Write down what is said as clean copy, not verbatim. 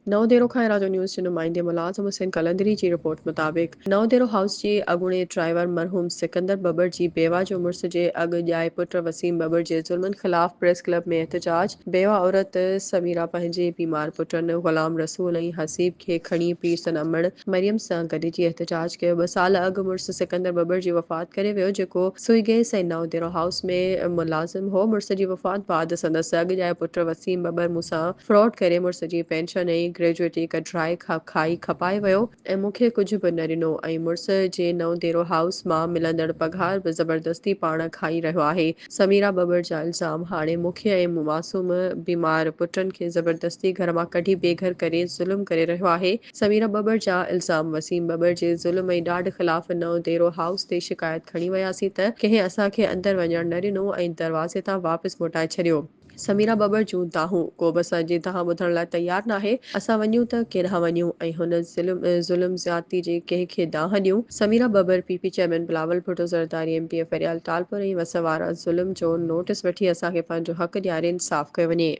नवदेरो खां राजो न्यूज़ जे नुमाइंदे मुलाज़िम हुसैन कलंदरी जी रिपोर्ट मुताबिक़ नवदेरो हाउस जी अॻूणे ड्राइवर मरहूम सिकंदर बबर जी बेवा जो मुड़िस जे अॻु ॼाए पुट वसीम बबर जे ज़ुल्मनि ख़िलाफ़ प्रेस क्लब में एहतजाज। बेवा औरत समीरा पंहिंजे बीमार पुटनि ग़ुलाम रसूल ऐं हसीब खे खणी पीर सनमण मरियम सां गॾिजी एहतजाज कयो। 2 साल अॻु मुड़िस सिकंदर बबर जी वफ़ात करे वियो, जेको सुई गैस ऐं नवदेरो हाउस में मुलाज़िम हो। मुड़िस जी वफ़ात बाद संदसि अॻु ॼाए पुट वसीम बबर मूंसां फ्रॉड करे मुड़िस जी पेंशन ऐं ग्रेजुएटी कढाए खाई खपाए वियो ऐं मूंखे कुझु बि न ॾिनो ऐं मुड़िस जे नवदेरो हाउस मां मिलंदड़ पघार बि ज़बरदस्ती पाण खाई रहियो आहे। समीरा बबर जा इल्ज़ाम हाणे मूंखे ऐं मासूम बीमार पुटनि खे ज़बरदस्ती घर मां कढी बेघर करे ज़ुल्म करे रहियो आहे। समीरा बबर जा इल्ज़ाम वसीम बबर जे ज़ुल्म ऐं ॾाढ ख़िलाफ़ नवदेरो हाउस ते शिकायत खणी वियासीं त कंहिं असांखे अंदरि वञण न ॾिनो ऐं दरवाज़े तां वापसि मोटाए छॾियो। समीरा बबर जूं दाहूं को बि असांजी दाह ॿुधण लाइ तयार नाहे। असां वञूं त केॾांहुं वञूं ऐं हुन ज़ुल्म ज़्यादती जे कंहिंखे दाह ॾियूं। Samira Babar PP chairman Bilawal Bhutto Zardari MPA Faryal Talpur ऐं वस वारा ज़ुल्म जो नोटिस वठी असांखे पंहिंजो हक़ ॾियारे इंसाफ़ कयो वञे।